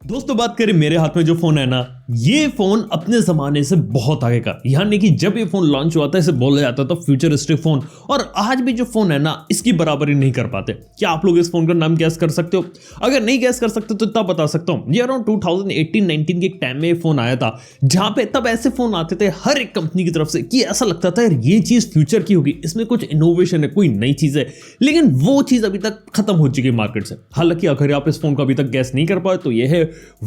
दोस्तों बात करें मेरे हाथ में जो फोन है ना, ये फोन अपने जमाने से बहुत आगे का, यानी कि जब ये फोन लॉन्च हुआ था इसे बोला जाता था फ्यूचरिस्टिक फोन, और आज भी जो फोन है ना इसकी बराबरी नहीं कर पाते। क्या आप लोग इस फोन का नाम गैस कर सकते हो? अगर नहीं गैस कर सकते तो तब बता सकता हूं, ये अराउंड 2018-19 के टाइम में ये फोन आया था, जहां पे तब ऐसे फोन आते थे हर एक कंपनी की तरफ से कि ऐसा लगता था यार ये चीज फ्यूचर की होगी, इसमें कुछ इनोवेशन है, कोई नई चीज है, लेकिन वो चीज अभी तक खत्म हो चुकी है मार्केट से। हालांकि अगर आप इस फोन को अभी तक गैस नहीं कर पाए तो ये है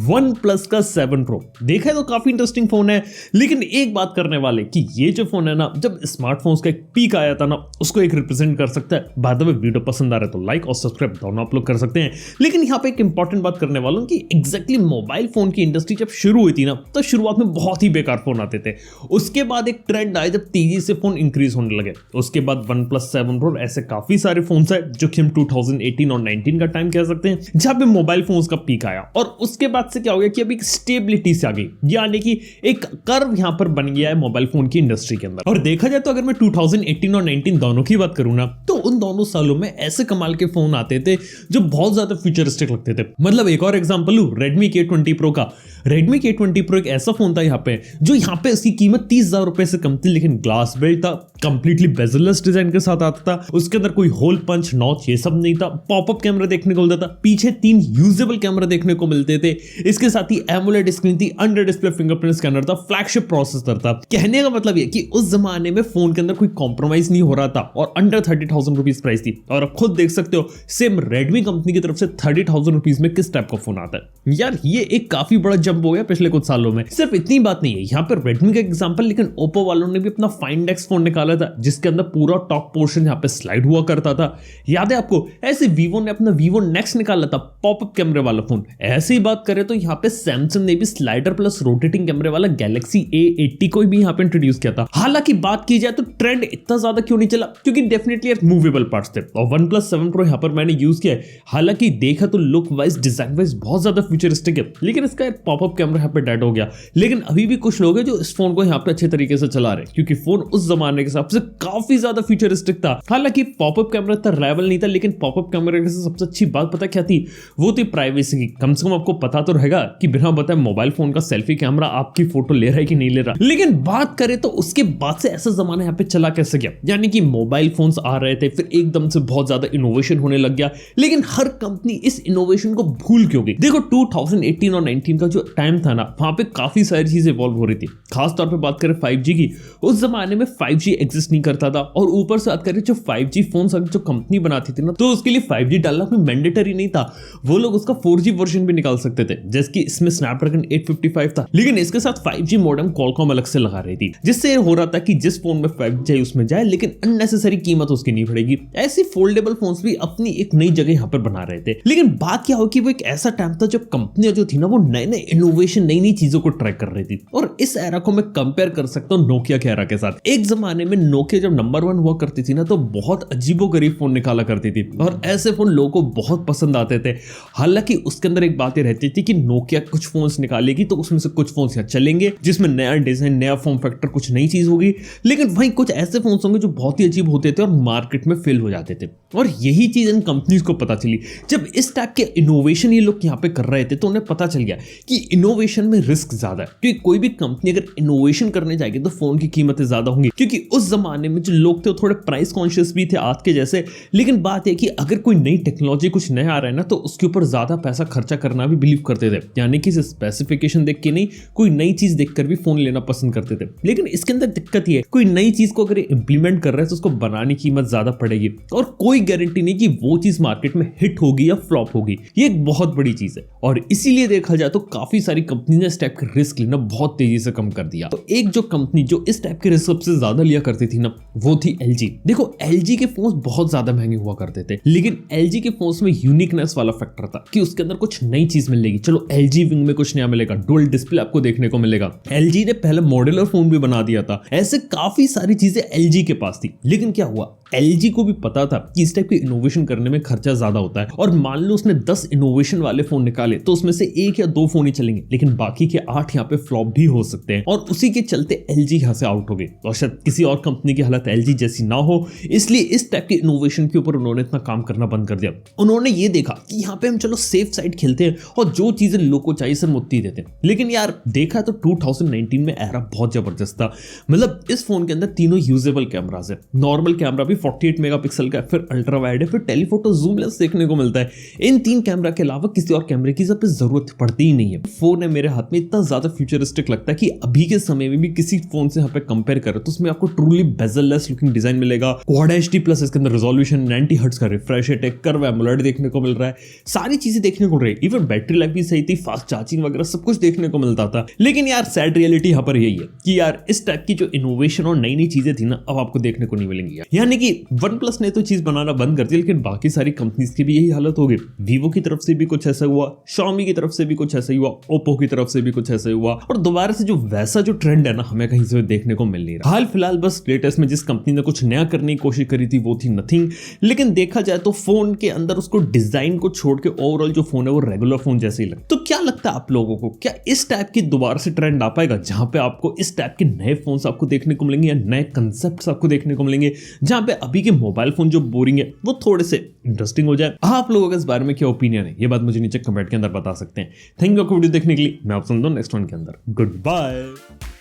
OnePlus का 7 Pro। देखा तो काफी इंटरेस्टिंग फोन है, लेकिन एक बात करने वाले कि ये जो फोन है ना, जब स्मार्टफोन्स का एक पीक आया था ना, उसको एक रिप्रेजेंट कर सकता है। बाय द वे वीडियो पसंद आ रहा है तो लाइक और सब्सक्राइब दोनों आप लोग कर सकते हैं। लेकिन यहाँ पे एक इंपॉर्टेंट बात करने वाला हूं कि एग्जैक्टली मोबाइल फोन की इंडस्ट्री जब शुरू हुई थी ना, तो शुरुआत में बहुत ही बेकार फोन आते थे। उसके बाद एक ट्रेंड आया जब तेजी से फोन इंक्रीज होने लगे। उसके बाद OnePlus 7 Pro, ऐसे काफी सारे फोन है जो कि हम 2018 और 19 का टाइम कह सकते हैं, जहां पे मोबाइल फोन्स का पीक आया। और उसके बाद से क्या हो गया कि अभी स्टेबिलिटी से आ गई, यानी कि एक कर्व यहां पर बन गया है मोबाइल फोन की इंडस्ट्री के अंदर। और देखा जाए तो अगर मैं 2018 और 19 दोनों की बात करूं ना, तो उन दोनों सालों में ऐसे कमाल के फोन आते थे जो बहुत ज्यादा फ्यूचरिस्टिक लगते थे। मतलब एक और एग्जांपल लूं Redmi K20 Pro का। Redmi K20 Pro एक ऐसा फोन था यहाँ पे, जो यहाँ पे उसकी कीमत 30,000 रुपए से कम थी, लेकिन ग्लास बिल्ड था, कंप्लीटली बेजललेस डिजाइन के साथ आता था। उसके अंदर कोई होल पंच नॉच ये सब नहीं था, पॉपअप कैमरा देखने को मिलता था, पीछे 3 यूजेबल कैमरा देखने को मिलते थे। इसके साथ ही एमोलेड स्क्रीन थी, अंडर डिस्प्ले फिंगरप्रिंट स्कैनर था, फ्लैगशिप प्रोसेसर था। कहने का मतलब ये कि उस जमाने में फोन के अंदर कोई कॉम्प्रोमाइज नहीं हो रहा था और अंडर 30,000 रुपीज प्राइस थी। और अब खुद देख सकते हो सेम रेडमी कंपनी की तरफ से 30,000 रुपीज में किस टाइप का फोन आता है। यार ये एक काफी बड़ा जंप हो गया पिछले कुछ सालों में। सिर्फ इतनी बात नहीं है यहाँ पर रेडमी का एग्जांपल, लेकिन ओप्पो वालों ने भी अपना फाइंड एक्स फोन निकाला था, जिसके अंदर पूरा टॉप पोर्शन यहाँ पे स्लाइड हुआ करता था। याद है आपको? ऐसे वीवो ने अपना वीवो नेक्स्ट निकाला था, पॉपअप कैमरे वाला फोन। ऐसी बात करें तो यहाँ पे सैमसंग ने भी स्लाइडर प्लस रोटेटिंग कैमरे वाला गैलेक्सी A80 को भी यहाँ पे इंट्रोड्यूस किया था। हालांकि बात की जाए तो ट्रेंड इतना ज्यादा क्यों नहीं चला, क्योंकि डेफिनेटली मूवेबल पार्ट्स थे। और OnePlus 7 Pro यहाँ पर मैंने यूज किया है। हालांकि देखा तो लुक वाइज डिजाइन वाइज बहुत ज्यादा फ्यूचरिस्टिक है, लेकिन इसका एक पॉपअप कैमरा यहाँ पे डेड हो गया। लेकिन अभी भी कुछ लोग हैं जो इस फोन को यहाँ पे अच्छे तरीके से चला रहे हैं, क्योंकि फोन उस जमाने के हिसाब से काफी ज्यादा फ्यूचरिस्टिक था। हालांकि पॉपअप कैमरा इतना राइवल नहीं था, लेकिन पॉपअप कैमरे से सबसे अच्छी बात पता क्या थी? वो थी प्राइवेसी की। कम से कम आपको पता तो रहेगा कि बिना बताए मोबाइल फोन का सेल्फी कैमरा आपकी फोटो ले रहा है कि नहीं ले रहा। लेकिन बात करें तो उसके बाद से ऐसा जमाना यहाँ पे चला कैसे गया, यानी कि मोबाइल फोन्स आ रहे थे, फिर एकदम से बहुत ज्यादा इनोवेशन होने लग गया, लेकिन हर कंपनी इस इनोवेशन को भूल क्यों गई? देखो 2018 और 19 का जो टाइम था ना, वहां पे काफी सारी चीजें इवॉल्व हो रही थी। खास तौर पे बात करें 5G की, उस जमाने में 5G एग्जिस्ट नहीं करता था। और ऊपर से बात करें जो 5G फोन जो कंपनी बनाती थी ना, तो उसके लिए 5G डालना कोई मैंडेटरी नहीं था। वो लोग उसका 4G वर्जन भी निकाल सकते थे, जैसे इसमें स्नैपड्रैगन 855 था, लेकिन इसके साथ 5G मॉडेम क्वालकॉम अलग से लगा रही थी, जिससे हो रहा था कि जिस फोन में 5G उसमें जाए, लेकिन अननेसेसरी कीमत उसकी नहीं पड़ेगी। ऐसी फोल्डेबल फोन्स भी अपनी एक नई जगह यहाँ पर बना रहे थे। लेकिन बात क्या हो कि वो एक ऐसा टाइम था जब कंपनियां जो थी ना, वो नए नए इनोवेशन, नई नई चीजों को ट्राई कर रही थी। और इस एरा को मैं कंपेयर कर सकता हूँ नोकिया के एरा के साथ। एक जमाने में नोकिया जब नंबर 1 हुआ करती थी ना, तो बहुत अजीबोगरीब फोन निकाला करती थी, और ऐसे फोन लोगों को बहुत पसंद आते थे। हालांकि उसके अंदर एक बात ये रहती थी कि नोकिया कुछ फोन्स निकालेगी तो उसमें से कुछ फोन्स यहाँ चलेंगे, जिसमें नया डिजाइन, नया फॉर्म फैक्टर, कुछ नई चीज होगी। लेकिन वहीं कुछ ऐसे फोन्स होंगे जो बहुत ही अजीब होते थे और मार्केट में फेल हो जाते थे। और यही चीज इन कंपनीज को पता चली। जब इस टाइप के इनोवेशन ये लोग यहाँ पे कर रहे थे, तो उन्हें पता चल गया कि इनोवेशन में रिस्क ज्यादा है, क्योंकि कोई भी कंपनी अगर इनोवेशन करने जाएगी तो फोन की कीमतें ज्यादा होंगी, क्योंकि उस जमाने में जो लोग थे वो थोड़े प्राइस कॉन्शियस भी थे आज के जैसे। लेकिन बात है कि अगर कोई नई टेक्नोलॉजी कुछ नया आ रहा है ना, तो उसके ऊपर ज्यादा पैसा खर्चा करना भी बिलीव करते थे, यानी कि स्पेसिफिकेशन देख के नहीं, कोई नई चीज देखकर भी फोन लेना पसंद करते थे। लेकिन इसके अंदर दिक्कत ये है, कोई नई चीज को अगर इंप्लीमेंट कर रहे हैं तो उसको बनाने की कीमत ज्यादा पड़ेगी, और कोई गारंटी नहीं कि वो चीज मार्केट में हिट होगी या फ्लॉप होगी। ये एक बहुत बड़ी चीज है, और इसीलिए देखा जाए तो काफी सारी कंपनी ने इस टाइप के रिस्क लेना बहुत तेजी से कम कर दिया। तो एक जो कंपनी जो इस टाइप के रिस्क सबसे ज्यादा लिया करती थी ना, वो थी LG। देखो LG के फोन्स बहुत ज्यादा महंगे हुआ करते थे, लेकिन LG के फोन्स में यूनिकनेस वाला फैक्टर था कि उसके अंदर कुछ नई चीज मिलेगी। चलो LG विंग में कुछ नया मिलेगा, डुअल डिस्प्ले आपको देखने को मिलेगा। LG ने पहले मॉड्यूलर फोन भी बना दिया था। ऐसे काफी सारी चीजें LG के पास थी। लेकिन क्या हुआ, LG को भी पता था कि इस टाइप के इनोवेशन करने में खर्चा ज्यादा होता है और मान लो उसने 10 इनोवेशन वाले फोन निकाले तो उसमें से 1 या 2 फोन ही चलेंगे, लेकिन बाकी के 8 यहाँ पे फ्लॉप भी हो सकते हैं और उसी के चलते LG यहाँ से आउट हो गई। और शायद किसी और कंपनी की हालत LG जैसी ना हो, इसलिए इस टाइप के इनोवेशन के ऊपर उन्होंने इतना काम करना बंद कर दिया। उन्होंने ये देखा कि यहाँ पे हम चलो सेफ साइड खेलते हैं और जो चीजें लोग को चाहिए सर मुफ्ती देते हैं। लेकिन यार देखा तो 2019 में एरा बहुत जबरदस्त था। मतलब इस फोन के अंदर तीनों यूजेबल कैमरास है। नॉर्मल कैमरा भी 48 मेगापिक्सल का है, फिर अल्ट्रा वाइड है, फिर टेलीफोटो जूम लेंस देखने को मिलता है। इन 3 कैमरा के अलावा किसी और कैमरे की जरूरत पड़ती ही नहीं है। फोन है मेरे हाथ में इतना ज्यादा फ्यूचरिस्टिक लगता है कि अभी के समय में भी किसी फोन से यहाँ पे कंपेयर करें तो उसमें आपको ट्रूली बेजल-लेस लुकिंग डिजाइन मिलेगा। क्वाड HD प्लस इसके अंदर रिजोल्यूशन, 90 हर्ट्ज का रिफ्रेश रेट, कर्व एमोलेड देखने को मिल रहा है, सारी चीजें देखने को मिल रही है। इवन बैटरी लाइफ भी सही थी, फास्ट चार्जिंग वगैरह सब कुछ देखने को मिलता था। लेकिन यार सैड रियलिटी यहाँ पर यही है कि यार इस टाइप की जो इनोवेशन और नई नई चीजें थी ना, अब आपको देखने को नहीं मिलेंगी यार। यानी कि OnePlus ने तो चीज बनाना बंद कर दी, लेकिन बाकी सारी कंपनीज की भी यही हालत हो गई। Vivo की तरफ से भी कुछ ऐसा हुआ, Xiaomi की तरफ से भी कुछ ऐसा ही हुआ, Oppo की तरफ से भी कुछ ऐसा ही हुआ और दोबारा से जो वैसा जो ट्रेंड है ना, हमें कहीं से देखने को मिल नहीं रहा। हाल फिलहाल बस लेटेस्ट में जिस कंपनी ने कुछ नया करने की कोशिश करी थी वो थी नथिंग। लेकिन देखा जाए तो फोन के अंदर उसको डिजाइन को छोड़ के ओवरऑल जो फोन है वो रेगुलर फोन जैसे ही लगता है। तो क्या लगता है आप लोगों को, क्या इस टाइप की दोबारा से ट्रेंड आ पाएगा जहां पे आपको इस टाइप के नए फोन्स आपको देखने को मिलेंगे या नए कंसेप्ट्स आपको देखने को मिलेंगे, जहां पे अभी के मोबाइल फोन जो बोरिंग है वो थोड़े से इंटरेस्टिंग हो जाए? आप लोगों का इस बारे में क्या ओपिनियन है, ये बात मुझे नीचे कमेंट के अंदर बता सकते हैं। थैंक यू आपको वीडियो देखने के लिए। मैं आपसे मिलता हूं नेक्स्ट वन के अंदर। Good bye.